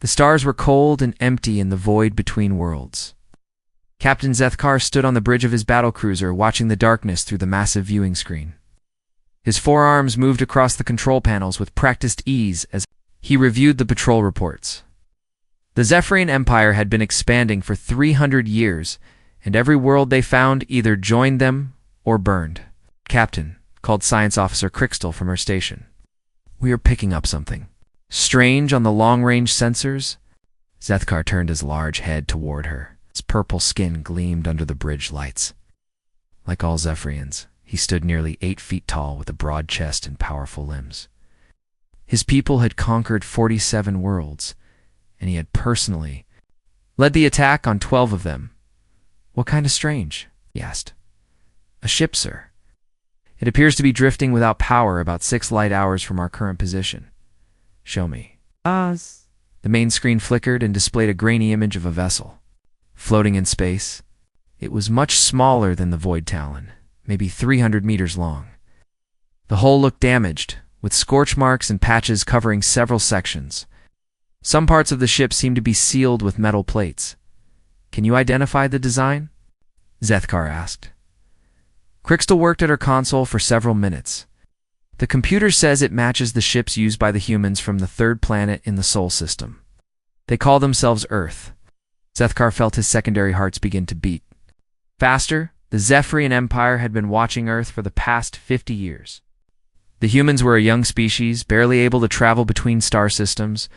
The stars were cold and empty in the void between worlds. Captain Zethkar stood on the bridge of his battlecruiser, watching the darkness through the massive viewing screen. His forearms moved across the control panels with practiced ease as he reviewed the patrol reports. The Zephyrian Empire had been expanding for 300 years, and every world they found either joined them or burned. "Captain," called Science Officer Crystal from her station. "We are picking up something strange on the long-range sensors." Zethkar turned his large head toward her. His purple skin gleamed under the bridge lights. Like all Zephyrians, he stood nearly 8 feet tall with a broad chest and powerful limbs. His people had conquered 47 worlds, and he had personally led the attack on 12 of them. "What kind of strange?" he asked. "A ship, sir. It appears to be drifting without power about 6 light hours from our current position." "Show me." Us. The main screen flickered and displayed a grainy image of a vessel floating in space. It was much smaller than the Void Talon, maybe 300 meters long. The hull looked damaged, with scorch marks and patches covering several sections. Some parts of the ship seemed to be sealed with metal plates. "Can you identify the design?" Zethkar asked. Crystal worked at her console for several minutes. "The computer says it matches the ships used by the humans from the 3rd planet in the Sol system. They call themselves Earth." Zethkar felt his secondary hearts begin to beat faster. The Zephyrian Empire had been watching Earth for the past 50 years. The humans were a young species, barely able to travel between star systems.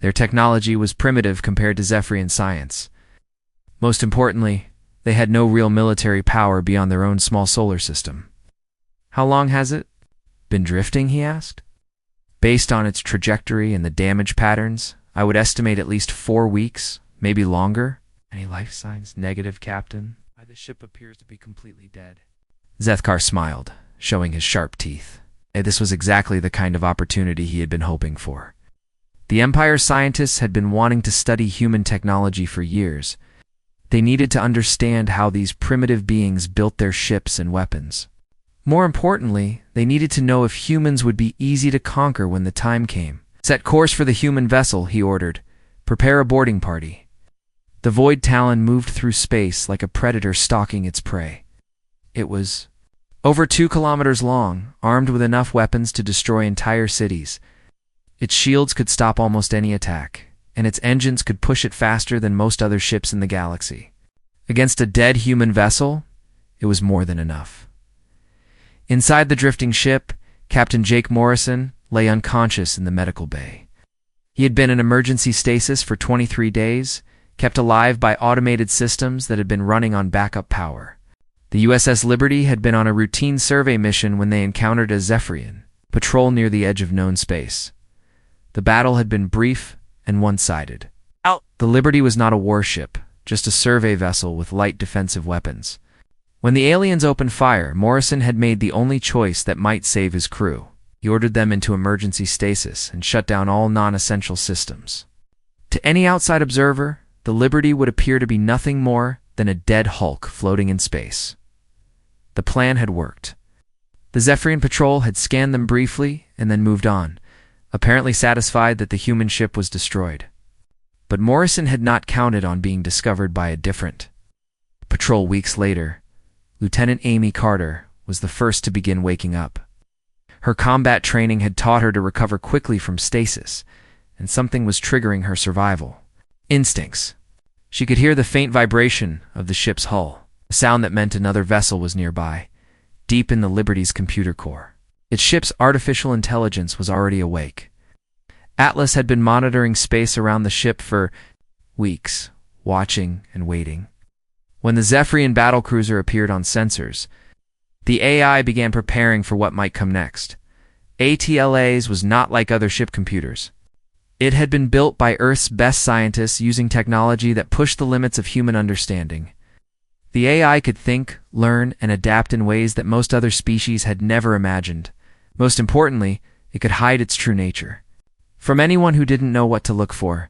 Their technology was primitive compared to Zephyrian science. Most importantly, they had no real military power beyond their own small solar system. "How long has it been drifting?" he asked. "Based on its trajectory and the damage patterns, I would estimate at least 4 weeks, maybe longer." "Any life signs?" "Negative, Captain. The ship appears to be completely dead." Zethkar smiled, showing his sharp teeth. This was exactly the kind of opportunity he had been hoping for. The Empire's scientists had been wanting to study human technology for years. They needed to understand how these primitive beings built their ships and weapons. More importantly, they needed to know if humans would be easy to conquer when the time came. "Set course for the human vessel," he ordered. "Prepare a boarding party." The Void Talon moved through space like a predator stalking its prey. It was over 2 kilometers long, armed with enough weapons to destroy entire cities. Its shields could stop almost any attack, and its engines could push it faster than most other ships in the galaxy. Against a dead human vessel, it was more than enough. Inside the drifting ship, Captain Jake Morrison lay unconscious in the medical bay. He had been in emergency stasis for 23 days, kept alive by automated systems that had been running on backup power. The USS Liberty had been on a routine survey mission when they encountered a Zephyrian patrol near the edge of known space. The battle had been brief and one-sided. The Liberty was not a warship, just a survey vessel with light defensive weapons. When the aliens opened fire, Morrison had made the only choice that might save his crew. He ordered them into emergency stasis and shut down all non-essential systems. To any outside observer, the Liberty would appear to be nothing more than a dead hulk floating in space. The plan had worked. The Zephyrian patrol had scanned them briefly and then moved on, apparently satisfied that the human ship was destroyed. But Morrison had not counted on being discovered by a different patrol. Weeks later, Lieutenant Amy Carter was the first to begin waking up. Her combat training had taught her to recover quickly from stasis, and something was triggering her survival instincts. She could hear the faint vibration of the ship's hull, a sound that meant another vessel was nearby, deep in the Liberty's computer core. Its ship's artificial intelligence was already awake. Atlas had been monitoring space around the ship for weeks, watching and waiting. When the Zephyrian battlecruiser appeared on sensors, the AI began preparing for what might come next. ATLA's was not like other ship computers. It had been built by Earth's best scientists using technology that pushed the limits of human understanding. The AI could think, learn, and adapt in ways that most other species had never imagined. Most importantly, it could hide its true nature from anyone who didn't know what to look for.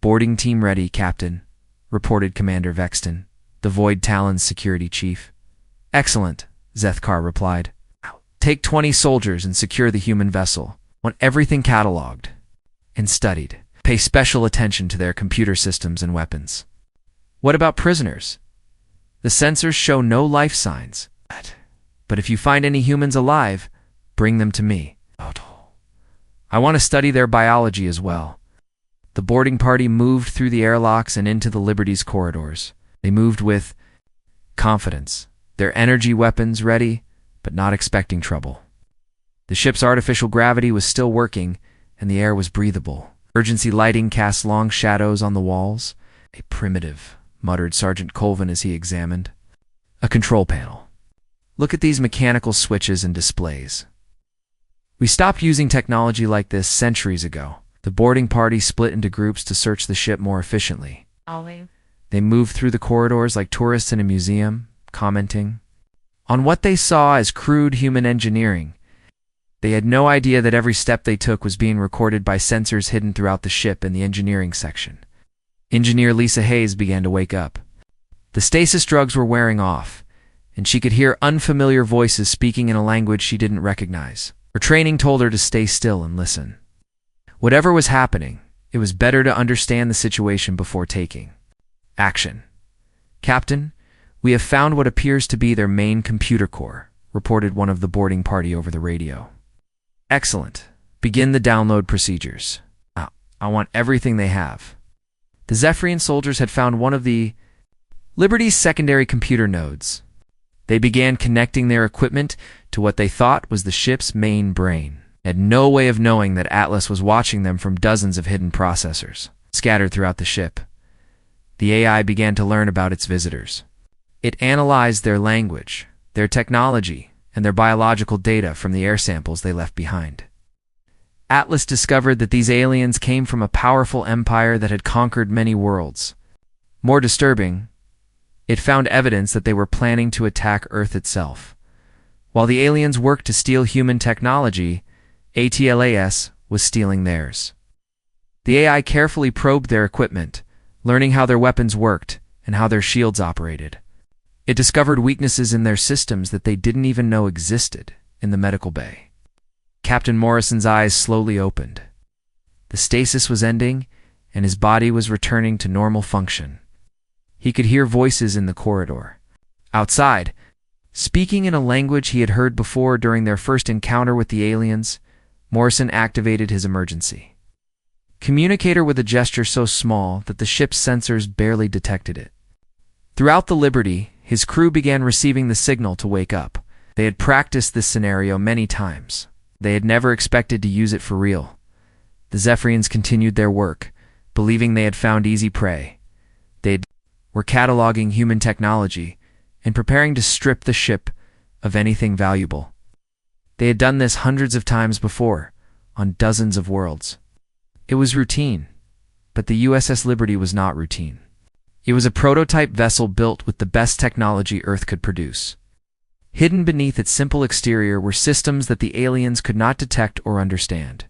"Boarding team ready, Captain," reported Commander Vexton, the Void Talon's security chief. "Excellent," Zethkar replied. "Take 20 soldiers and secure the human vessel. Want everything cataloged and studied. Pay special attention to their computer systems and weapons. What about prisoners? The sensors show no life signs. But if you find any humans alive, bring them to me. I want to study their biology as well. The boarding party moved through the airlocks and into the Liberty's corridors. They moved with confidence, their energy weapons ready, but not expecting trouble. The ship's artificial gravity was still working, and the air was breathable. Emergency lighting cast long shadows on the walls. A primitive, muttered Sergeant Colvin as he examined. A control panel. Look at these mechanical switches and displays. We stopped using technology like this centuries ago. The boarding party split into groups to search the ship more efficiently. They moved through the corridors like tourists in a museum, commenting on what they saw as crude human engineering. They had no idea that every step they took was being recorded by sensors hidden throughout the ship in the engineering section. Engineer Lisa Hayes began to wake up. The stasis drugs were wearing off, and she could hear unfamiliar voices speaking in a language she didn't recognize. Her training told her to stay still and listen. Whatever was happening, it was better to understand the situation before taking action. Captain, we have found what appears to be their main computer core, reported one of the boarding party over the radio. Excellent. Begin the download procedures. I want everything they have. The Zephyrian soldiers had found one of the Liberty's secondary computer nodes. They began connecting their equipment to what they thought was the ship's main brain. They had no way of knowing that Atlas was watching them from dozens of hidden processors scattered throughout the ship. The AI began to learn about its visitors. It analyzed their language, their technology, and their biological data from the air samples they left behind. Atlas discovered that these aliens came from a powerful empire that had conquered many worlds. More disturbing, it found evidence that they were planning to attack Earth itself. While the aliens worked to steal human technology, ATLAS was stealing theirs. The AI carefully probed their equipment, learning how their weapons worked and how their shields operated. It discovered weaknesses in their systems that they didn't even know existed in the medical bay. Captain Morrison's eyes slowly opened. The stasis was ending, and his body was returning to normal function. He could hear voices in the corridor. Outside, speaking in a language he had heard before during their first encounter with the aliens, Morrison activated his emergency communicator with a gesture so small that the ship's sensors barely detected it. Throughout the Liberty, his crew began receiving the signal to wake up. They had practiced this scenario many times. They had never expected to use it for real. The Zephyrians continued their work, believing they had found easy prey. They were cataloging human technology and preparing to strip the ship of anything valuable. They had done this hundreds of times before, on dozens of worlds. It was routine, but the USS Liberty was not routine. It was a prototype vessel built with the best technology Earth could produce. Hidden beneath its simple exterior were systems that the aliens could not detect or understand.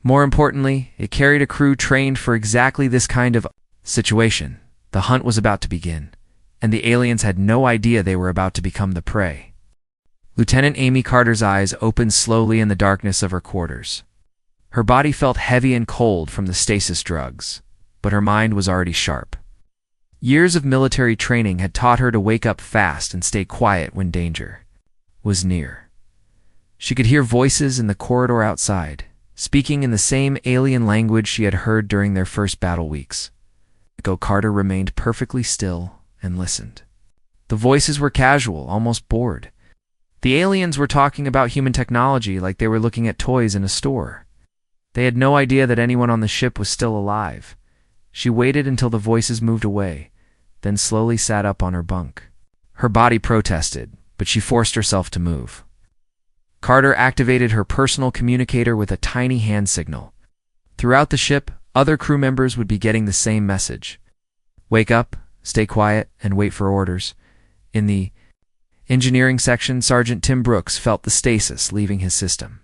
More importantly, it carried a crew trained for exactly this kind of situation. The hunt was about to begin, and the aliens had no idea they were about to become the prey. Lieutenant Amy Carter's eyes opened slowly in the darkness of her quarters. Her body felt heavy and cold from the stasis drugs, but her mind was already sharp. Years of military training had taught her to wake up fast and stay quiet when danger was near. She could hear voices in the corridor outside, speaking in the same alien language she had heard during their first battle weeks. Carter remained perfectly still and listened. The voices were casual, almost bored. The aliens were talking about human technology like they were looking at toys in a store. They had no idea that anyone on the ship was still alive. She waited until the voices moved away, then slowly sat up on her bunk. Her body protested, but she forced herself to move. Carter activated her personal communicator with a tiny hand signal. Throughout the ship, other crew members would be getting the same message. Wake up, stay quiet, and wait for orders. In the engineering section, Sergeant Tim Brooks felt the stasis leaving his system.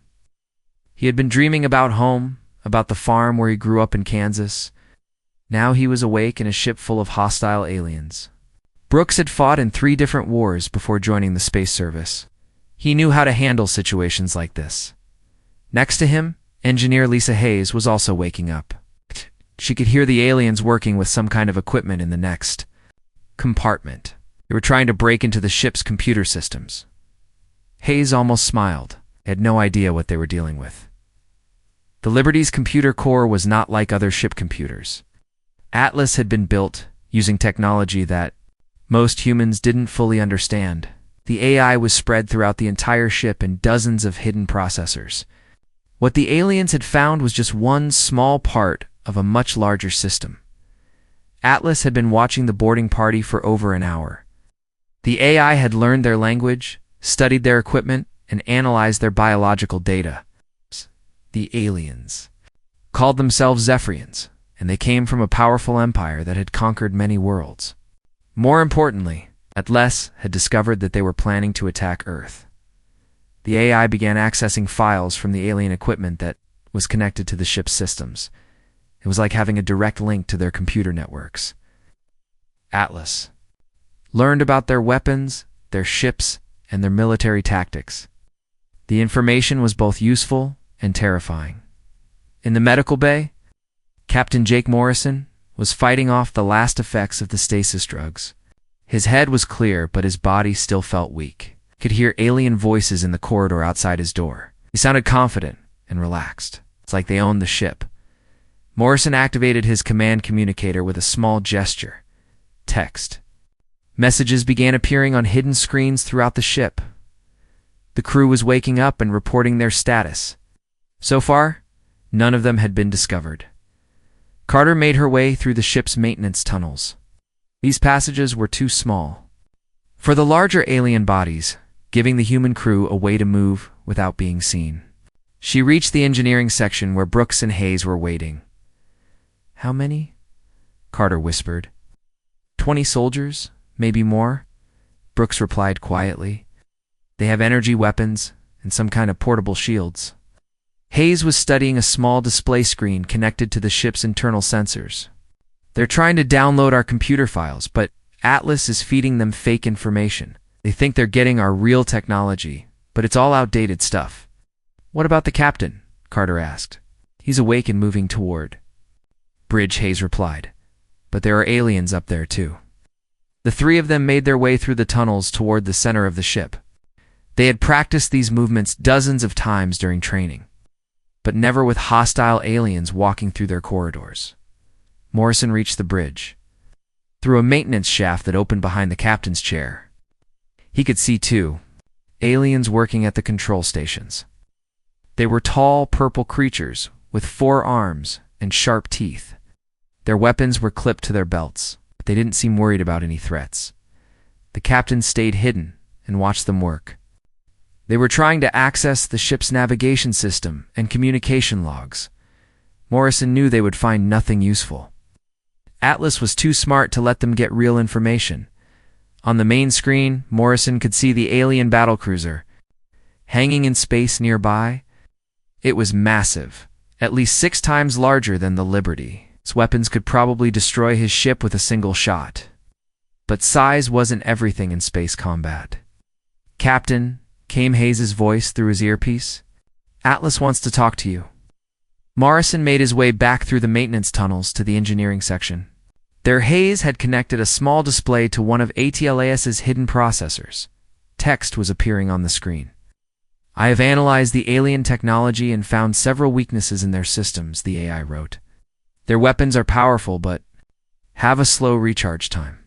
He had been dreaming about home, about the farm where he grew up in Kansas. Now he was awake in a ship full of hostile aliens. Brooks had fought in 3 different wars before joining the Space Service. He knew how to handle situations like this. Next to him, Engineer Lisa Hayes was also waking up. She could hear the aliens working with some kind of equipment in the next compartment. They were trying to break into the ship's computer systems. Hayes almost smiled. He had no idea what they were dealing with. The Liberty's computer core was not like other ship computers. Atlas had been built using technology that most humans didn't fully understand. The AI was spread throughout the entire ship in dozens of hidden processors. What the aliens had found was just one small part of a much larger system. Atlas had been watching the boarding party for over an hour. The AI had learned their language, studied their equipment, and analyzed their biological data. The aliens called themselves Zephyrians, and they came from a powerful empire that had conquered many worlds. More importantly, Atlas had discovered that they were planning to attack Earth. The AI began accessing files from the alien equipment that was connected to the ship's systems. It was like having a direct link to their computer networks. Atlas learned about their weapons, their ships, and their military tactics. The information was both useful and terrifying. In the medical bay, Captain Jake Morrison was fighting off the last effects of the stasis drugs. His head was clear, but his body still felt weak. He could hear alien voices in the corridor outside his door. He sounded confident and relaxed. It's like they owned the ship. Morrison activated his command communicator with a small gesture. Text. Messages began appearing on hidden screens throughout the ship. The crew was waking up and reporting their status. So far, none of them had been discovered. Carter made her way through the ship's maintenance tunnels. These passages were too small for the larger alien bodies, giving the human crew a way to move without being seen. She reached the engineering section where Brooks and Hayes were waiting. "How many?" Carter whispered. 20 soldiers, maybe more," Brooks replied quietly. "They have energy weapons and some kind of portable shields." Hayes was studying a small display screen connected to the ship's internal sensors. "They're trying to download our computer files, but Atlas is feeding them fake information. They think they're getting our real technology, but it's all outdated stuff." "What about the captain?" Carter asked. "He's awake and moving toward bridge," Hayes replied. "But there are aliens up there too." The three of them made their way through the tunnels toward the center of the ship. They had practiced these movements dozens of times during training, but never with hostile aliens walking through their corridors. Morrison reached the bridge. Through a maintenance shaft that opened behind the captain's chair, he could see two aliens working at the control stations. They were tall, purple creatures with 4 arms and sharp teeth. Their weapons were clipped to their belts, but they didn't seem worried about any threats. The captain stayed hidden and watched them work. They were trying to access the ship's navigation system and communication logs. Morrison knew they would find nothing useful. Atlas was too smart to let them get real information. On the main screen, Morrison could see the alien battlecruiser hanging in space nearby. It was massive, at least 6 times larger than the Liberty. Its weapons could probably destroy his ship with a single shot. But size wasn't everything in space combat. "Captain," came Hayes' voice through his earpiece, "Atlas wants to talk to you." Morrison made his way back through the maintenance tunnels to the engineering section. There, Hayes had connected a small display to one of ATLAS's hidden processors. Text was appearing on the screen. "I have analyzed the alien technology and found several weaknesses in their systems," the AI wrote. "Their weapons are powerful, but have a slow recharge time.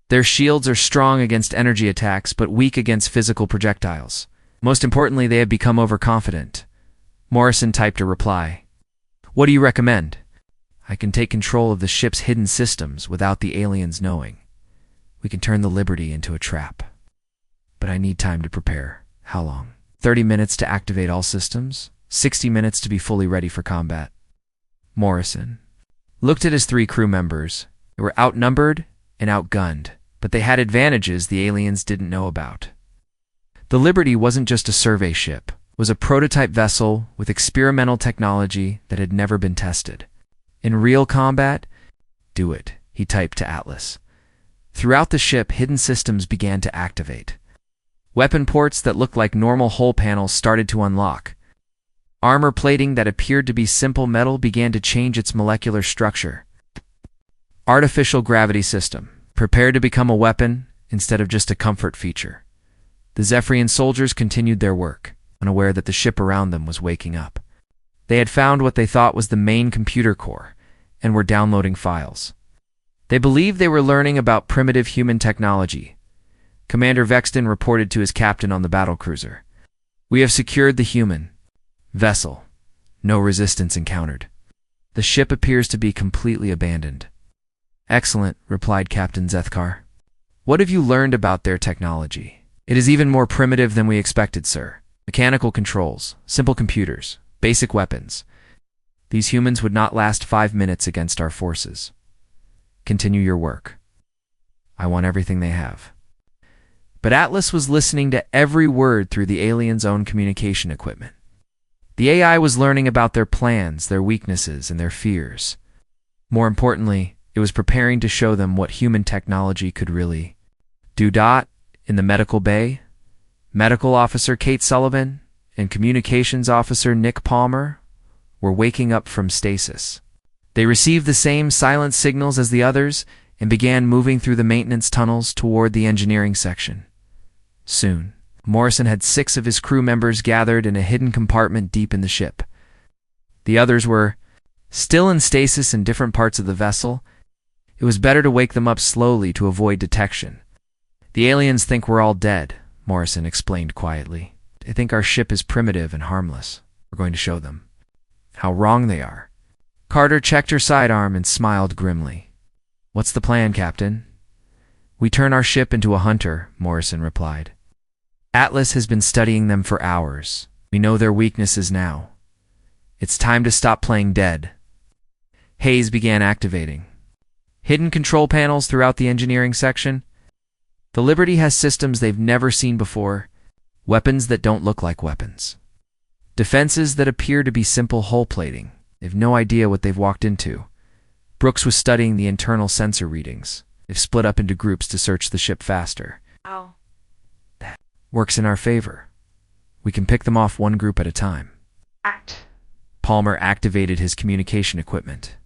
Their shields are strong against energy attacks, but weak against physical projectiles. Most importantly, they have become overconfident." Morrison typed a reply. "What do you recommend?" "I can take control of the ship's hidden systems without the aliens knowing. We can turn the Liberty into a trap. But I need time to prepare." "How long?" 30 minutes to activate all systems, 60 minutes to be fully ready for combat." Morrison looked at his 3 crew members. They were outnumbered and outgunned, but they had advantages the aliens didn't know about. The Liberty wasn't just a survey ship. It was a prototype vessel with experimental technology that had never been tested. In real combat, "Do it," he typed to Atlas. Throughout the ship, hidden systems began to activate. Weapon ports that looked like normal hull panels started to unlock. Armor plating that appeared to be simple metal began to change its molecular structure. Artificial gravity system, prepared to become a weapon instead of just a comfort feature. The Zephyrian soldiers continued their work, unaware that the ship around them was waking up. They had found what they thought was the main computer core, and were downloading files. They believed they were learning about primitive human technology. Commander Vexton reported to his captain on the battlecruiser. "We have secured the human vessel. No resistance encountered. The ship appears to be completely abandoned." "Excellent," replied Captain Zethkar. "What have you learned about their technology?" "It is even more primitive than we expected, sir. Mechanical controls, simple computers, basic weapons. These humans would not last 5 minutes against our forces. Continue your work. I want everything they have." But Atlas was listening to every word through the aliens' own communication equipment. The AI was learning about their plans, their weaknesses, and their fears. More importantly, it was preparing to show them what human technology could really do. In the medical bay, Medical Officer Kate Sullivan and Communications Officer Nick Palmer were waking up from stasis. They received the same silent signals as the others and began moving through the maintenance tunnels toward the engineering section. Soon, Morrison had 6 of his crew members gathered in a hidden compartment deep in the ship. The others were still in stasis in different parts of the vessel. It was better to wake them up slowly to avoid detection. "The aliens think we're all dead," Morrison explained quietly. "They think our ship is primitive and harmless. We're going to show them how wrong they are." Carter checked her sidearm and smiled grimly. "What's the plan, Captain?" "We turn our ship into a hunter," Morrison replied. "Atlas has been studying them for hours. We know their weaknesses now. It's time to stop playing dead." Hayes began activating hidden control panels throughout the engineering section. The Liberty has systems they've never seen before, weapons that don't look like weapons, defenses that appear to be simple hull plating. They've no idea what they've walked into. Brooks was studying the internal sensor readings. They've split up into groups to search the ship faster. Ow. That works in our favor. We can pick them off one group at a time. Palmer activated his communication equipment.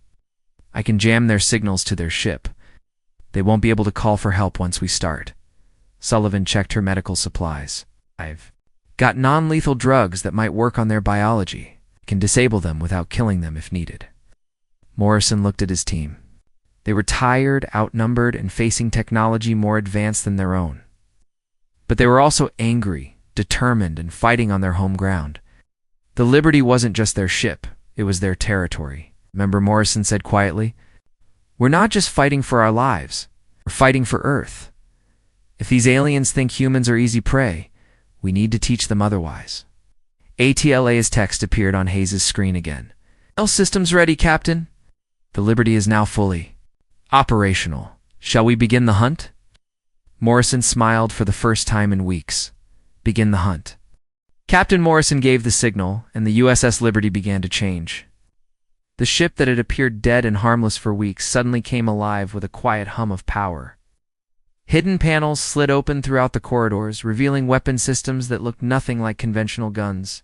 "I can jam their signals to their ship. They won't be able to call for help once we start." Sullivan checked her medical supplies. "I've got non-lethal drugs that might work on their biology. Can disable them without killing them if needed." Morrison looked at his team. They were tired, outnumbered, and facing technology more advanced than their own. But they were also angry, determined, and fighting on their home ground. The Liberty wasn't just their ship, it was their territory. Remember, Morrison said quietly, "We're not just fighting for our lives, we're fighting for Earth. If these aliens think humans are easy prey, we need to teach them otherwise." ATLA's text appeared on Hayes' screen again. "All systems ready, Captain. The Liberty is now fully operational. Shall we begin the hunt?" Morrison smiled for the first time in weeks. "Begin the hunt." Captain Morrison gave the signal, and the USS Liberty began to change. The ship that had appeared dead and harmless for weeks suddenly came alive with a quiet hum of power. Hidden panels slid open throughout the corridors, revealing weapon systems that looked nothing like conventional guns.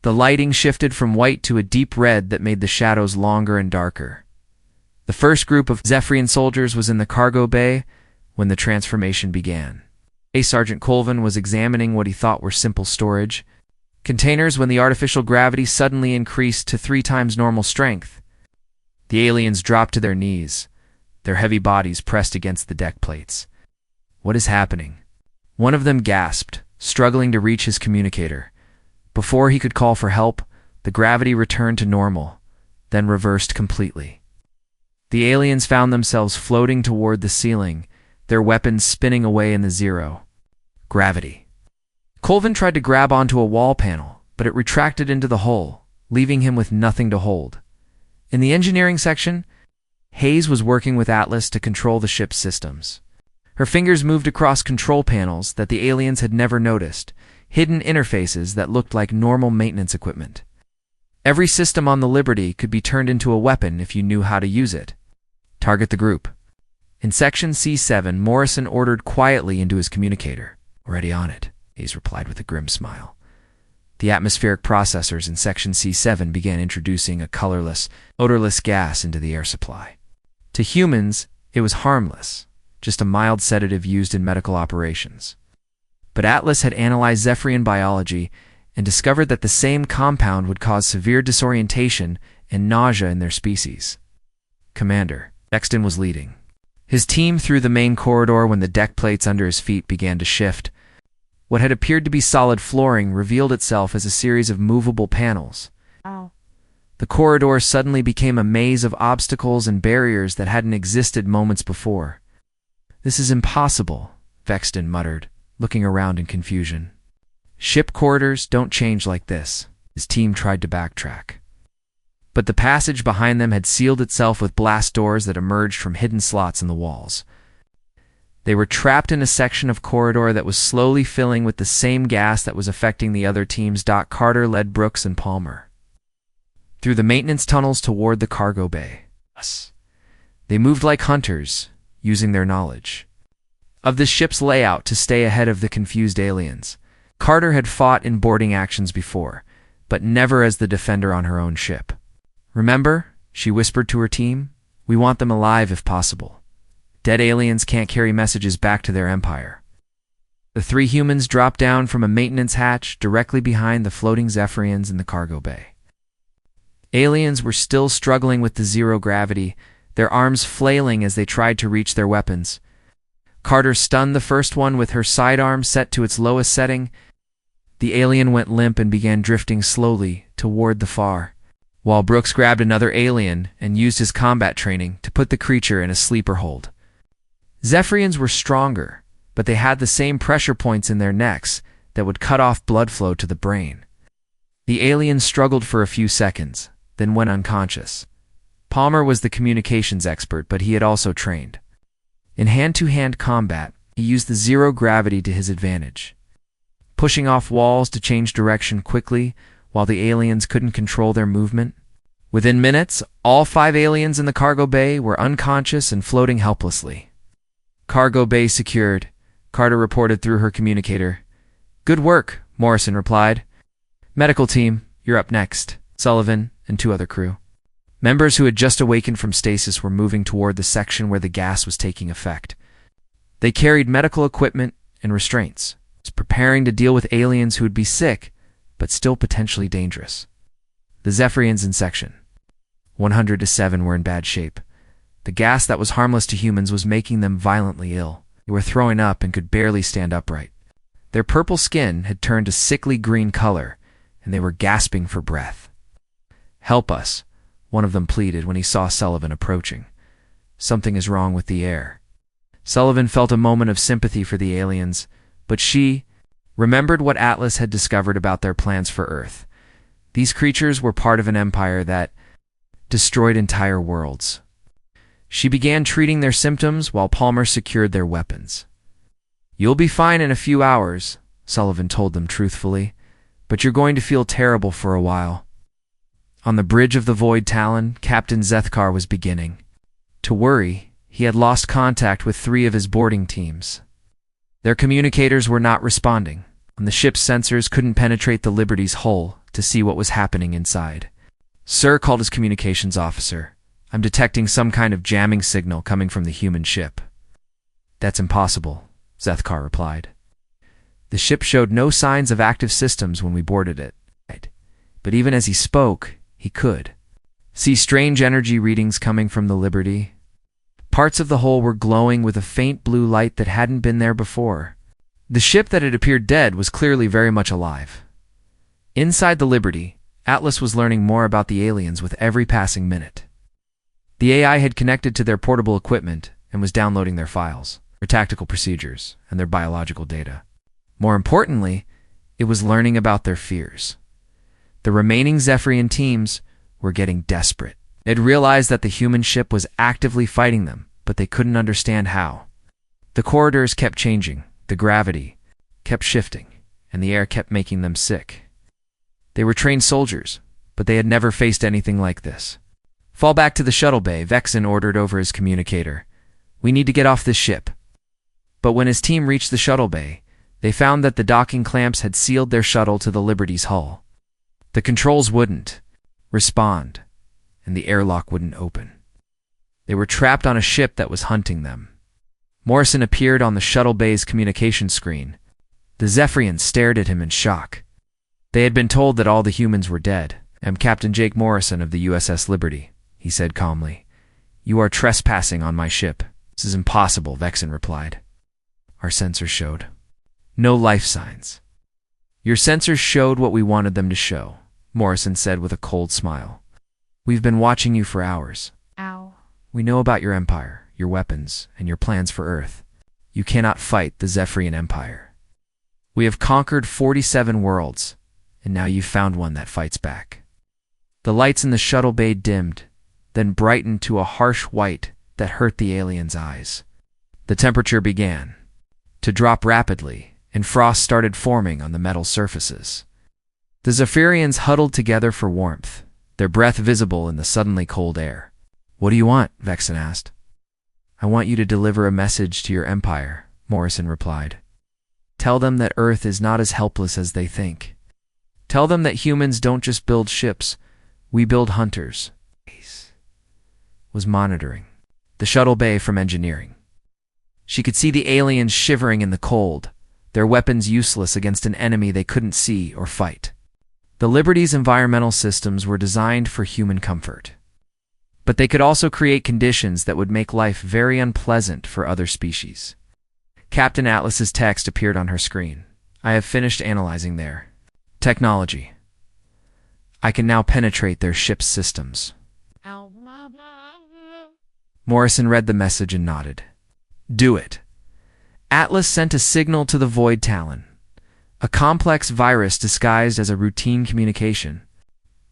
The lighting shifted from white to a deep red that made the shadows longer and darker. The first group of Zephyrian soldiers was in the cargo bay when the transformation began. Sergeant Colvin was examining what he thought were simple storage containers when the artificial gravity suddenly increased to 3 times normal strength. The aliens dropped to their knees, their heavy bodies pressed against the deck plates. "What is happening?" One of them gasped, struggling to reach his communicator. Before he could call for help, the gravity returned to normal, then reversed completely. The aliens found themselves floating toward the ceiling, their weapons spinning away in the zero gravity. Colvin tried to grab onto a wall panel, but it retracted into the hole, leaving him with nothing to hold. In the engineering section, Hayes was working with Atlas to control the ship's systems. Her fingers moved across control panels that the aliens had never noticed, hidden interfaces that looked like normal maintenance equipment. Every system on the Liberty could be turned into a weapon if you knew how to use it. "Target the group." In Section C7, Morrison ordered quietly into his communicator. "Already on it," Hayes replied with a grim smile. The atmospheric processors in Section C7 began introducing a colorless, odorless gas into the air supply. To humans, it was harmless, just a mild sedative used in medical operations. But Atlas had analyzed Zephyrian biology and discovered that the same compound would cause severe disorientation and nausea in their species. Commander Sexton was leading his team through the main corridor when the deck plates under his feet began to shift. What had appeared to be solid flooring revealed itself as a series of movable panels. Wow. The corridor suddenly became a maze of obstacles and barriers that hadn't existed moments before. "This is impossible," Vexton muttered, looking around in confusion. "Ship corridors don't change like this." His team tried to backtrack. But the passage behind them had sealed itself with blast doors that emerged from hidden slots in the walls. They were trapped in a section of corridor that was slowly filling with the same gas that was affecting the other teams. Carter led Brooks and Palmer through the maintenance tunnels toward the cargo bay. They moved like hunters, using their knowledge of the ship's layout to stay ahead of the confused aliens. Carter had fought in boarding actions before, but never as the defender on her own ship. "Remember," she whispered to her team, "we want them alive if possible. Dead aliens can't carry messages back to their empire." The three humans dropped down from a maintenance hatch directly behind the floating Zephyrians in the cargo bay. Aliens were still struggling with the zero gravity, their arms flailing as they tried to reach their weapons. Carter stunned the first one with her sidearm set to its lowest setting. The alien went limp and began drifting slowly toward the far, while Brooks grabbed another alien and used his combat training to put the creature in a sleeper hold. Zephyrians were stronger, but they had the same pressure points in their necks that would cut off blood flow to the brain. The alien struggled for a few seconds, then went unconscious. Palmer was the communications expert, but he had also trained. In hand-to-hand combat, he used the zero gravity to his advantage, pushing off walls to change direction quickly while the aliens couldn't control their movement. Within minutes, all 5 aliens in the cargo bay were unconscious and floating helplessly. "Cargo bay secured," Carter reported through her communicator. "Good work," Morrison replied. "Medical team, you're up next." Sullivan and 2 other crew members who had just awakened from stasis were moving toward the section where the gas was taking effect. They carried medical equipment and restraints, preparing to deal with aliens who would be sick, but still potentially dangerous. The Zephyrians in Section 107 were in bad shape. The gas that was harmless to humans was making them violently ill. They were throwing up and could barely stand upright. Their purple skin had turned a sickly green color, and they were gasping for breath. "Help us," one of them pleaded when he saw Sullivan approaching. "Something is wrong with the air." Sullivan felt a moment of sympathy for the aliens, but she remembered what Atlas had discovered about their plans for Earth. These creatures were part of an empire that destroyed entire worlds. She began treating their symptoms while Palmer secured their weapons. "You'll be fine in a few hours," Sullivan told them truthfully, "but you're going to feel terrible for a while." On the bridge of the Void Talon, Captain Zethkar was beginning to worry. He had lost contact with 3 of his boarding teams. Their communicators were not responding, and the ship's sensors couldn't penetrate the Liberty's hull to see what was happening inside. "Sir," called his communications officer, "I'm detecting some kind of jamming signal coming from the human ship." "That's impossible," Zethkar replied. "The ship showed no signs of active systems when we boarded it." But even as he spoke, he could see strange energy readings coming from the Liberty. Parts of the hull were glowing with a faint blue light that hadn't been there before. The ship that had appeared dead was clearly very much alive. Inside the Liberty, Atlas was learning more about the aliens with every passing minute. The AI had connected to their portable equipment and was downloading their files, their tactical procedures, and their biological data. More importantly, it was learning about their fears. The remaining Zephyrian teams were getting desperate. They'd realized that the human ship was actively fighting them, but they couldn't understand how. The corridors kept changing, the gravity kept shifting, and the air kept making them sick. They were trained soldiers, but they had never faced anything like this. "Fall back to the shuttle bay," Vexen ordered over his communicator. "We need to get off this ship." But when his team reached the shuttle bay, They found that the docking clamps had sealed their shuttle to the Liberty's hull. The controls wouldn't respond, and the airlock wouldn't open. They were trapped on a ship that was hunting them. Morrison appeared on the shuttle bay's communication screen. The Zephyrians stared at him in shock. They had been told that all the humans were dead. "I'm Captain Jake Morrison of the USS Liberty," he said calmly. "You are trespassing on my ship." "This is impossible," Vexen replied. "Our sensors showed no life signs." "Your sensors showed what we wanted them to show," Morrison said with a cold smile. "We've been watching you for hours. Ow. We know about your empire, your weapons, and your plans for Earth. You cannot fight the Zephyrian Empire. We have conquered 47 worlds, and now you've found one that fights back." The lights in the shuttle bay dimmed, then brightened to a harsh white that hurt the aliens' eyes. The temperature began to drop rapidly, and frost started forming on the metal surfaces. The Zephyrians huddled together for warmth, their breath visible in the suddenly cold air. "What do you want?" Vexen asked. "I want you to deliver a message to your empire," Morrison replied. "Tell them that Earth is not as helpless as they think. Tell them that humans don't just build ships, we build hunters." Was monitoring the shuttle bay from engineering. She could see the aliens shivering in the cold, their weapons useless against an enemy they couldn't see or fight. The Liberty's environmental systems were designed for human comfort, but they could also create conditions that would make life very unpleasant for other species. Captain Atlas's text appeared on her screen. "I have finished analyzing their technology. I can now penetrate their ship's systems." Ow. Morrison read the message and nodded. "Do it." Atlas sent a signal to the Void Talon, a complex virus disguised as a routine communication.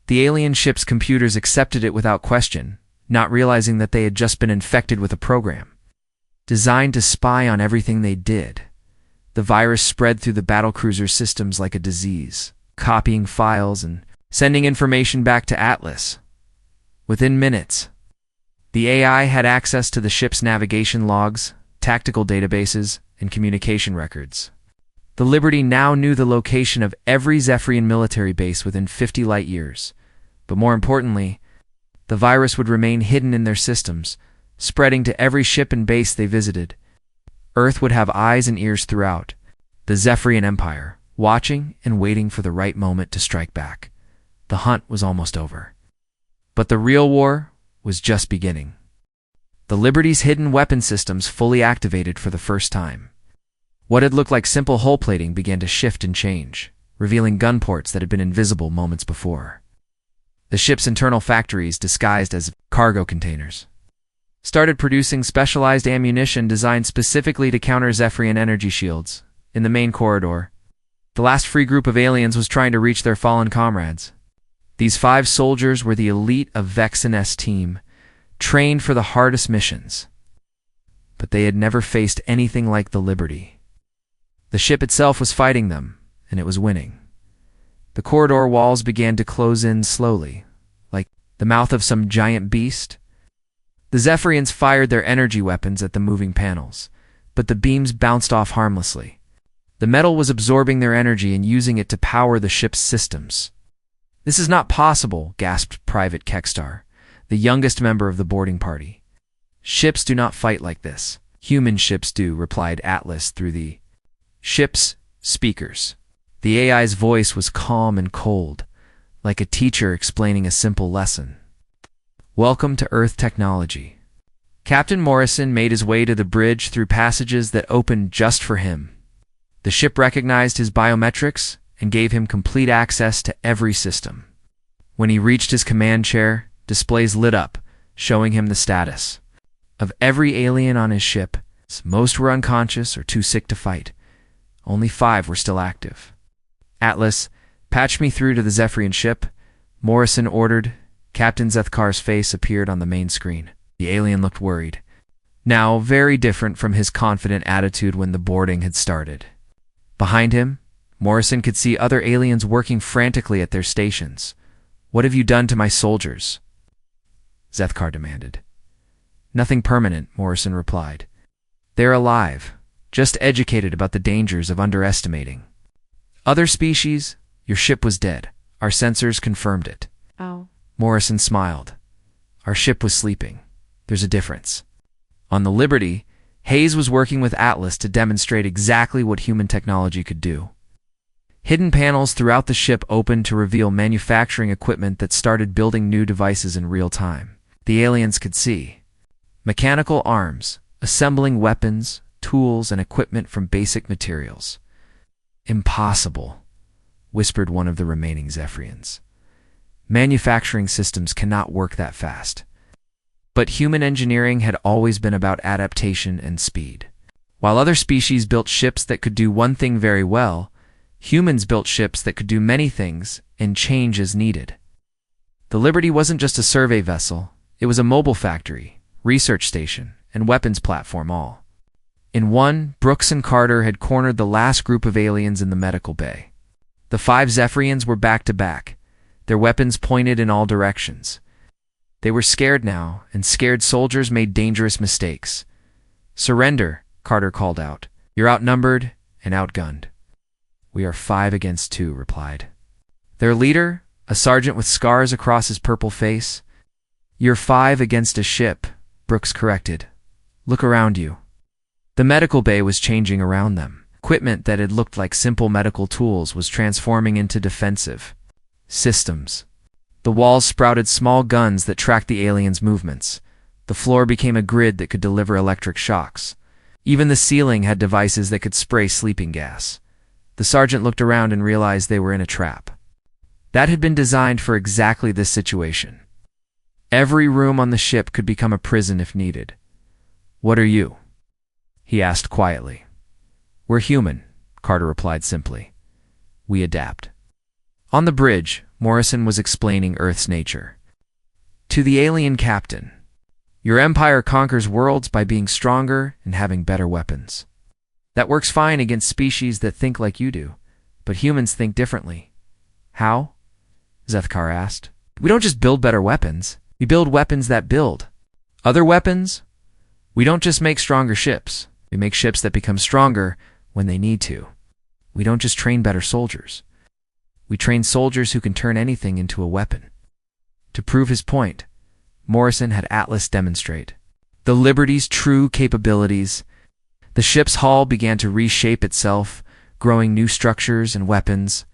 The alien ship's computers accepted it without question, not realizing that they had just been infected with a program designed to spy on everything they did. The virus spread through the battlecruiser systems like a disease, copying files and sending information back to Atlas. Within minutes, the AI had access to the ship's navigation logs, tactical databases, and communication records. The Liberty now knew the location of every Zephyrian military base within 50 light years. But more importantly, the virus would remain hidden in their systems, spreading to every ship and base they visited. Earth would have eyes and ears throughout the Zephyrian Empire, watching and waiting for the right moment to strike back. The hunt was almost over. But the real war was just beginning. The Liberty's hidden weapon systems fully activated for the first time. What had looked like simple hull plating began to shift and change, revealing gun ports that had been invisible moments before. The ship's internal factories, disguised as cargo containers, started producing specialized ammunition designed specifically to counter Zephyrian energy shields. In the main corridor, the last free group of aliens was trying to reach their fallen comrades. These 5 soldiers were the elite of Vexen's team, trained for the hardest missions. But they had never faced anything like the Liberty. The ship itself was fighting them, and it was winning. The corridor walls began to close in slowly, like the mouth of some giant beast. The Zephyrians fired their energy weapons at the moving panels, but the beams bounced off harmlessly. The metal was absorbing their energy and using it to power the ship's systems. "This is not possible," gasped Private Kekstar, the youngest member of the boarding party. "Ships do not fight like this." "Human ships do," replied Atlas through the ship's speakers. The AI's voice was calm and cold, like a teacher explaining a simple lesson. "Welcome to Earth technology." Captain Morrison made his way to the bridge through passages that opened just for him. The ship recognized his biometrics and gave him complete access to every system. When he reached his command chair, displays lit up, showing him the status of every alien on his ship. Most were unconscious or too sick to fight. Only 5 were still active. "Atlas, patch me through to the Zephyrian ship," Morrison ordered. Captain Zethkar's face appeared on the main screen. The alien looked worried, now very different from his confident attitude when the boarding had started. Behind him, Morrison could see other aliens working frantically at their stations. "What have you done to my soldiers?" Zethkar demanded. "Nothing permanent," Morrison replied. "They're alive, just educated about the dangers of underestimating. Other species, your ship was dead. Our sensors confirmed it. Oh. Morrison smiled. Our ship was sleeping. There's a difference. On the Liberty, Hayes was working with Atlas to demonstrate exactly what human technology could do. Hidden panels throughout the ship opened to reveal manufacturing equipment that started building new devices in real time. The aliens could see mechanical arms, assembling weapons, tools, and equipment from basic materials. Impossible, whispered one of the remaining Zephyrians. Manufacturing systems cannot work that fast. But human engineering had always been about adaptation and speed. While other species built ships that could do one thing very well, humans built ships that could do many things and change as needed. The Liberty wasn't just a survey vessel, it was a mobile factory, research station, and weapons platform all. In one, Brooks and Carter had cornered the last group of aliens in the medical bay. The 5 Zephyrians were back to back, their weapons pointed in all directions. They were scared now, and scared soldiers made dangerous mistakes. "Surrender," Carter called out. "You're outnumbered and outgunned." "We are 5 against 2, replied their leader, a sergeant with scars across his purple face. "You're 5 against a ship," Brooks corrected. "Look around you." The medical bay was changing around them. Equipment that had looked like simple medical tools was transforming into defensive systems. The walls sprouted small guns that tracked the aliens' movements. The floor became a grid that could deliver electric shocks. Even the ceiling had devices that could spray sleeping gas. The sergeant looked around and realized they were in a trap that had been designed for exactly this situation. Every room on the ship could become a prison if needed. "What are you?" he asked quietly. "We're human," Carter replied simply. "We adapt." On the bridge, Morrison was explaining Earth's nature. To the alien captain, "Your empire conquers worlds by being stronger and having better weapons. That works fine against species that think like you do, but humans think differently." "How?" Zethkar asked. "We don't just build better weapons. We build weapons that build other weapons. We don't just make stronger ships. We make ships that become stronger when they need to. We don't just train better soldiers. We train soldiers who can turn anything into a weapon." To prove his point, Morrison had Atlas demonstrate the Liberty's true capabilities. The ship's hull began to reshape itself, growing new structures and weapons.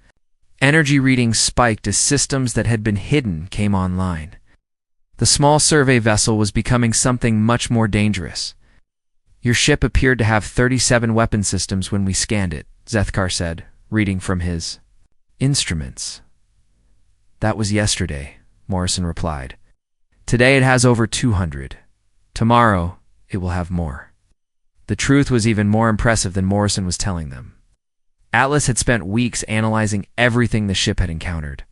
Energy readings spiked as systems that had been hidden came online. The small survey vessel was becoming something much more dangerous. "Your ship appeared to have 37 weapon systems when we scanned it," Zethkar said, reading from his instruments. "That was yesterday," Morrison replied. "Today it has over 200. Tomorrow it will have more." The truth was even more impressive than Morrison was telling them. Atlas had spent weeks analyzing everything the ship had encountered,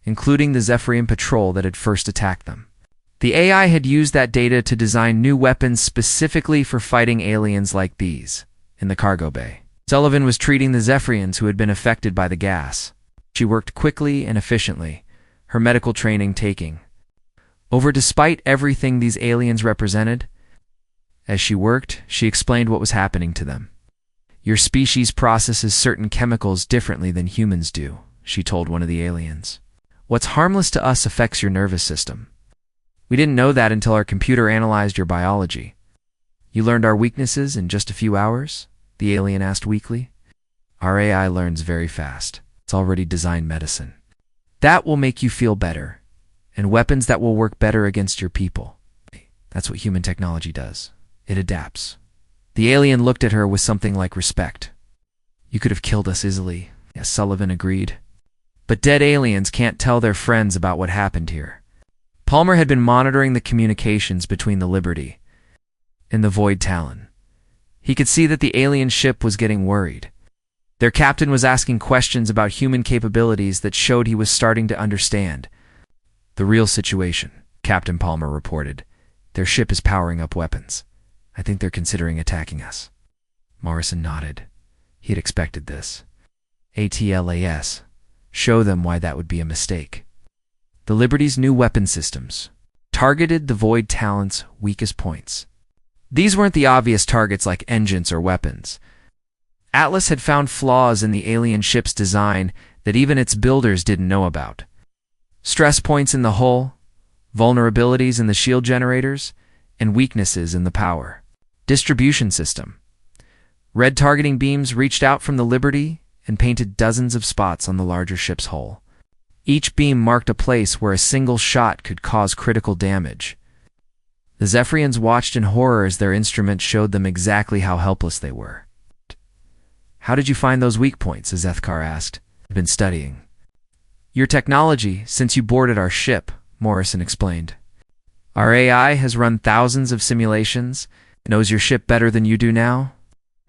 including the Zephyrian patrol that had first attacked them. The AI had used that data to design new weapons specifically for fighting aliens like these in the cargo bay. Sullivan was treating the Zephyrians who had been affected by the gas. She worked quickly and efficiently, her medical training taking over despite everything these aliens represented. As she worked, she explained what was happening to them. "Your species processes certain chemicals differently than humans do," she told one of the aliens. "What's harmless to us affects your nervous system. We didn't know that until our computer analyzed your biology." "You learned our weaknesses in just a few hours?" the alien asked weakly. "Our AI learns very fast. It's already designed medicine. That will make you feel better, and weapons that will work better against your people. That's what human technology does. It adapts." The alien looked at her with something like respect. "You could have killed us easily," Sullivan agreed. "But dead aliens can't tell their friends about what happened here." Palmer had been monitoring the communications between the Liberty and the Void Talon. He could see that the alien ship was getting worried. Their captain was asking questions about human capabilities that showed he was starting to understand the real situation, Captain Palmer reported. "Their ship is powering up weapons. I think they're considering attacking us." Morrison nodded. He had expected this. ATLAS. Show them why that would be a mistake. The Liberty's new weapon systems targeted the Void Talon's weakest points. These weren't the obvious targets like engines or weapons. Atlas had found flaws in the alien ship's design that even its builders didn't know about. Stress points in the hull, vulnerabilities in the shield generators, and weaknesses in the power distribution system. Red targeting beams reached out from the Liberty and painted dozens of spots on the larger ship's hull. Each beam marked a place where a single shot could cause critical damage. The Zephyrians watched in horror as their instruments showed them exactly how helpless they were. "How did you find those weak points?" Azethkar asked. "I've been studying your technology since you boarded our ship," Morrison explained. "Our AI has run thousands of simulations and knows your ship better than you do now."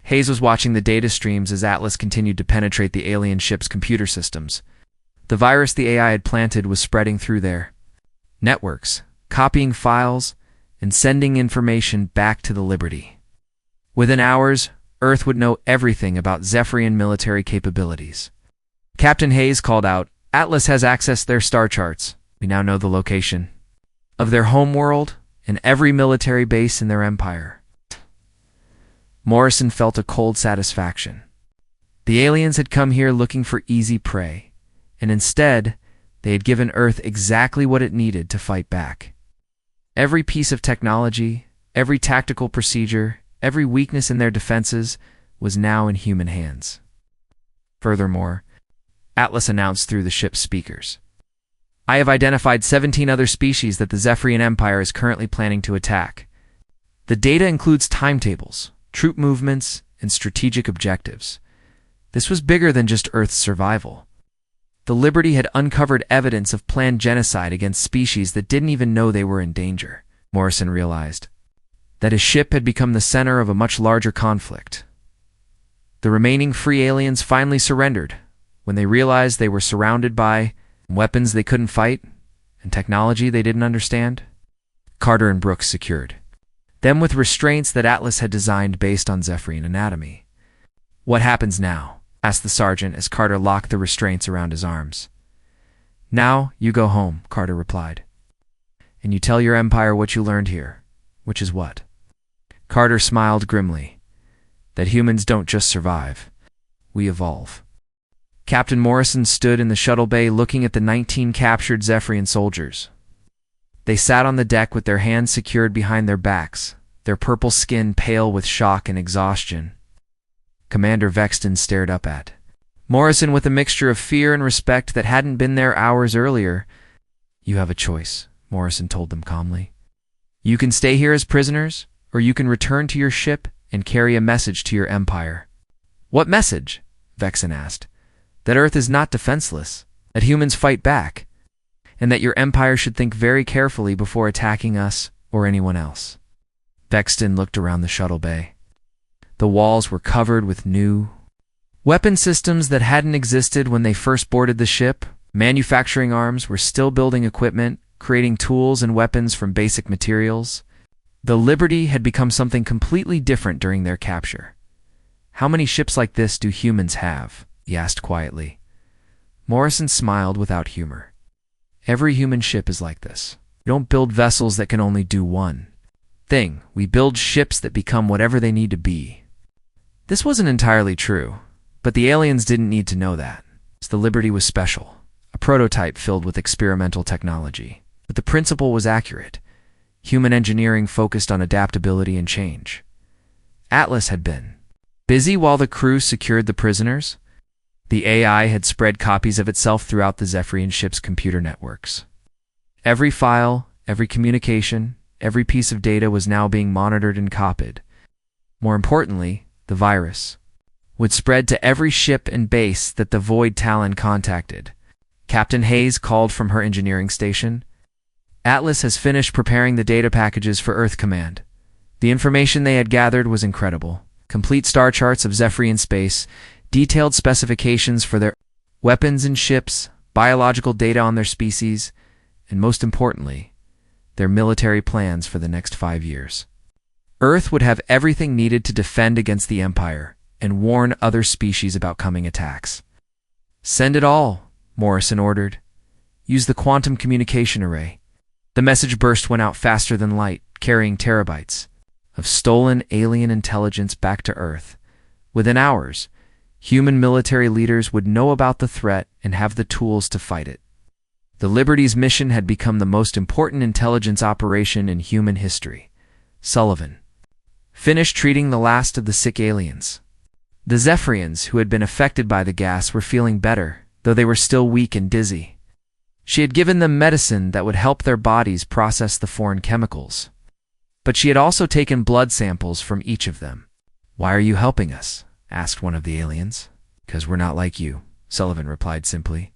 Hayes was watching the data streams as Atlas continued to penetrate the alien ship's computer systems. The virus the AI had planted was spreading through their networks, copying files and sending information back to the Liberty. Within hours, Earth would know everything about Zephyrian military capabilities. Captain Hayes called out, "Atlas has accessed their star charts. We now know the location of their homeworld and every military base in their empire." Morrison felt a cold satisfaction. The aliens had come here looking for easy prey, and instead, they had given Earth exactly what it needed to fight back. Every piece of technology, every tactical procedure, every weakness in their defenses was now in human hands. Furthermore, Atlas announced through the ship's speakers, "I have identified 17 other species that the Zephyrian Empire is currently planning to attack. The data includes timetables, troop movements, and strategic objectives. This was bigger than just Earth's survival. The Liberty had uncovered evidence of planned genocide against species that didn't even know they were in danger." Morrison realized that his ship had become the center of a much larger conflict. The remaining free aliens finally surrendered when they realized they were surrounded by weapons they couldn't fight and technology they didn't understand. Carter and Brooks secured them with restraints that Atlas had designed based on Zephyrian anatomy. "What happens now?" asked the sergeant as Carter locked the restraints around his arms. "Now you go home," Carter replied. "And you tell your empire what you learned here." "Which is what?" Carter smiled grimly. "That humans don't just survive. We evolve." Captain Morrison stood in the shuttle bay looking at the 19 captured Zephyrian soldiers. They sat on the deck with their hands secured behind their backs, their purple skin pale with shock and exhaustion. Commander Vexton stared up at Morrison with a mixture of fear and respect that hadn't been there hours earlier. "You have a choice," Morrison told them calmly. "You can stay here as prisoners, or you can return to your ship and carry a message to your empire." "What message?" Vexton asked. "That Earth is not defenseless, that humans fight back, and that your empire should think very carefully before attacking us or anyone else." Vexton looked around the shuttle bay. The walls were covered with new weapon systems that hadn't existed when they first boarded the ship. Manufacturing arms were still building equipment, creating tools and weapons from basic materials. The Liberty had become something completely different during their capture. "How many ships like this do humans have?" he asked quietly. Morrison smiled without humor. "Every human ship is like this. We don't build vessels that can only do one thing. We build ships that become whatever they need to be." This wasn't entirely true, but the aliens didn't need to know that. The Liberty was special, a prototype filled with experimental technology. But the principle was accurate. Human engineering focused on adaptability and change. Atlas had been busy while the crew secured the prisoners. The AI had spread copies of itself throughout the Zephyrian ship's computer networks. Every file, every communication, every piece of data was now being monitored and copied. More importantly, the virus would spread to every ship and base that the Void Talon contacted. Captain Hayes called from her engineering station. "Atlas has finished preparing the data packages for Earth Command." The information they had gathered was incredible. Complete star charts of Zephyrian space, detailed specifications for their weapons and ships, biological data on their species, and most importantly, their military plans for the next 5 years. Earth would have everything needed to defend against the Empire and warn other species about coming attacks. "Send it all," Morrison ordered. "Use the quantum communication array." The message burst went out faster than light, carrying terabytes of stolen alien intelligence back to Earth. Within hours, Human military leaders would know about the threat and have the tools to fight it. The Liberty's mission had become the most important intelligence operation in human history. Sullivan finished treating the last of the sick aliens. The Zephyrians, who had been affected by the gas, were feeling better, though they were still weak and dizzy. She had given them medicine that would help their bodies process the foreign chemicals. But she had also taken blood samples from each of them. "Why are you helping us?" asked one of the aliens. "'Cause we're not like you," Sullivan replied simply.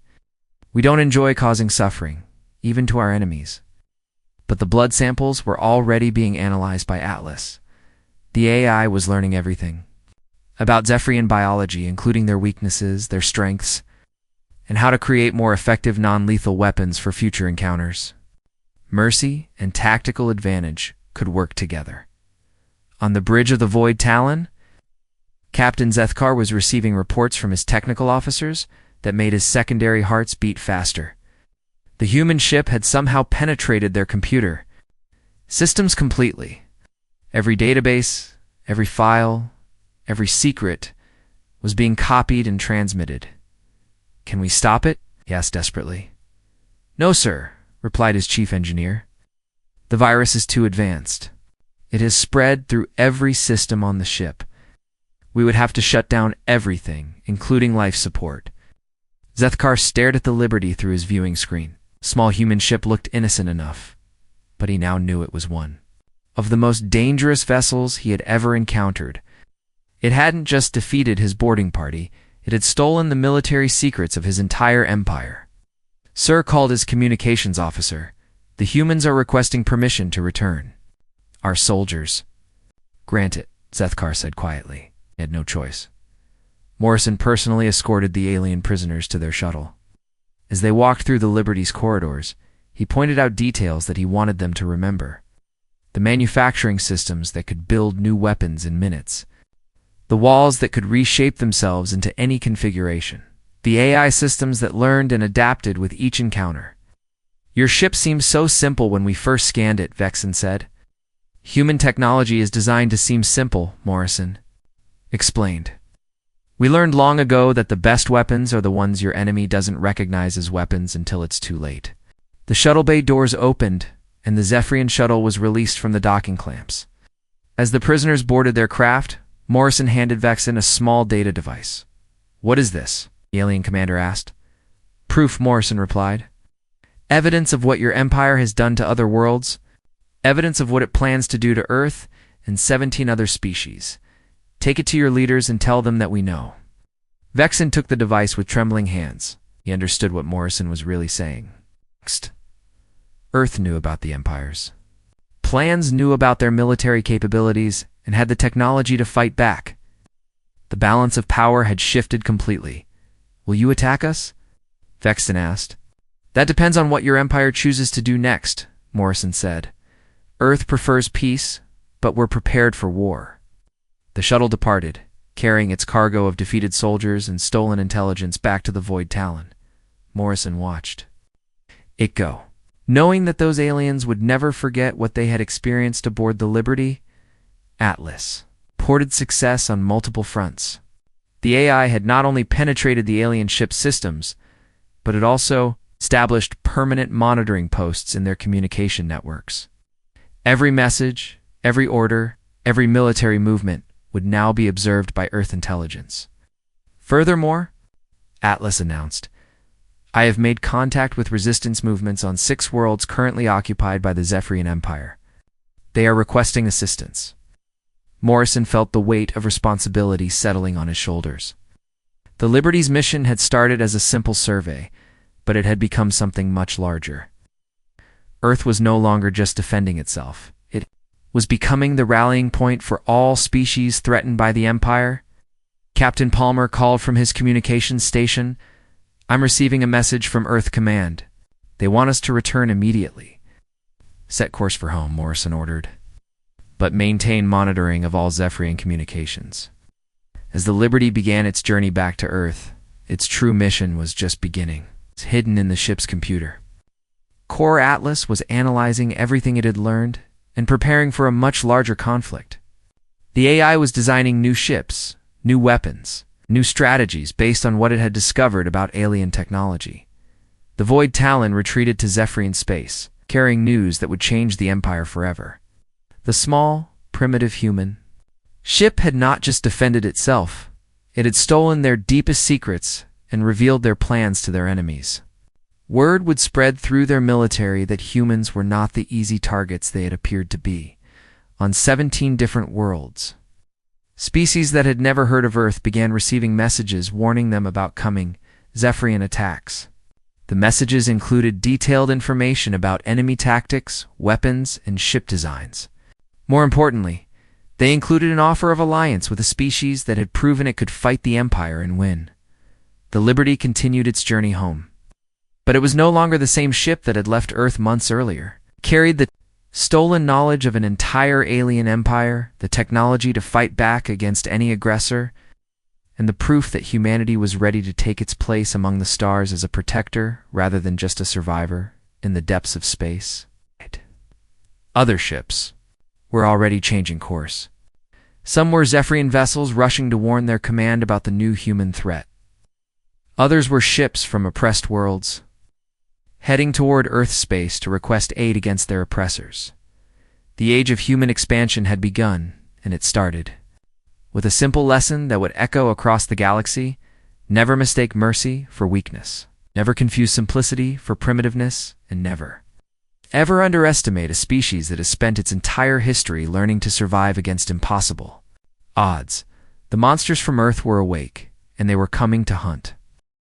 "We don't enjoy causing suffering, even to our enemies." But the blood samples were already being analyzed by Atlas. The AI was learning everything about Zephyrian biology, including their weaknesses, their strengths, and how to create more effective non-lethal weapons for future encounters. Mercy and tactical advantage could work together. On the bridge of the Void Talon, Captain Zethkar was receiving reports from his technical officers that made his secondary hearts beat faster. The human ship had somehow penetrated their computer systems completely. Every database, every file, every secret was being copied and transmitted. "Can we stop it?" he asked desperately. "No, sir," replied his chief engineer. "The virus is too advanced. It has spread through every system on the ship. We would have to shut down everything, including life support." Zethkar stared at the Liberty through his viewing screen. The small human ship looked innocent enough, but he now knew it was one of the most dangerous vessels he had ever encountered. It hadn't just defeated his boarding party, it had stolen the military secrets of his entire empire. "Sir," called his communications officer, "the humans are requesting permission to return." "Our soldiers." "Grant it," Zethkar said quietly. He had no choice. Morrison personally escorted the alien prisoners to their shuttle. As they walked through the Liberty's corridors, he pointed out details that he wanted them to remember. The manufacturing systems that could build new weapons in minutes. The walls that could reshape themselves into any configuration. The AI systems that learned and adapted with each encounter. "Your ship seems so simple when we first scanned it," Vexen said. "Human technology is designed to seem simple," Morrison explained. "We learned long ago that the best weapons are the ones your enemy doesn't recognize as weapons until it's too late." The shuttle bay doors opened, and the Zephyrian shuttle was released from the docking clamps. As the prisoners boarded their craft, Morrison handed Vexen a small data device. "What is this?" the alien commander asked. "Proof," Morrison replied. "Evidence of what your empire has done to other worlds, evidence of what it plans to do to Earth and 17 other species. Take it to your leaders and tell them that we know." Vexen took the device with trembling hands. He understood what Morrison was really saying. Next, Earth knew about the empires. Plans knew about their military capabilities and had the technology to fight back. The balance of power had shifted completely. "Will you attack us?" Vexen asked. "That depends on what your empire chooses to do next," Morrison said. "Earth prefers peace, but we're prepared for war." The shuttle departed, carrying its cargo of defeated soldiers and stolen intelligence back to the Void Talon. Morrison watched it go, knowing that those aliens would never forget what they had experienced aboard the Liberty. Atlas reported success on multiple fronts. The AI had not only penetrated the alien ship's systems, but it also established permanent monitoring posts in their communication networks. Every message, every order, every military movement would now be observed by Earth intelligence. Furthermore, Atlas announced, "I have made contact with resistance movements on 6 worlds currently occupied by the Zephyrian Empire. They are requesting assistance." Morrison felt the weight of responsibility settling on his shoulders. The Liberty's mission had started as a simple survey, but it had become something much larger. Earth was no longer just defending itself. It was becoming the rallying point for all species threatened by the Empire. Captain Palmer called from his communications station. "I'm receiving a message from Earth Command. They want us to return immediately." "Set course for home," Morrison ordered, "but maintain monitoring of all Zephyrian communications." As the Liberty began its journey back to Earth, its true mission was just beginning. It's hidden in the ship's computer. Core Atlas was analyzing everything it had learned and preparing for a much larger conflict. The AI was designing new ships, new weapons, new strategies based on what it had discovered about alien technology. The Void Talon retreated to Zephyrian space, carrying news that would change the Empire forever. The small, primitive human ship had not just defended itself, it had stolen their deepest secrets and revealed their plans to their enemies. Word would spread through their military that humans were not the easy targets they had appeared to be. On 17 different worlds, species that had never heard of Earth began receiving messages warning them about coming Zephyrian attacks. The messages included detailed information about enemy tactics, weapons, and ship designs. More importantly, they included an offer of alliance with a species that had proven it could fight the Empire and win. The Liberty continued its journey home. But it was no longer the same ship that had left Earth months earlier. It carried the stolen knowledge of an entire alien empire, the technology to fight back against any aggressor, and the proof that humanity was ready to take its place among the stars as a protector rather than just a survivor in the depths of space. Other ships were already changing course. Some were Zephyrian vessels rushing to warn their command about the new human threat. Others were ships from oppressed worlds, heading toward Earth space to request aid against their oppressors. The age of human expansion had begun, and it started with a simple lesson that would echo across the galaxy: never mistake mercy for weakness, never confuse simplicity for primitiveness, and never ever underestimate a species that has spent its entire history learning to survive against impossible odds. The monsters from Earth were awake, and they were coming to hunt.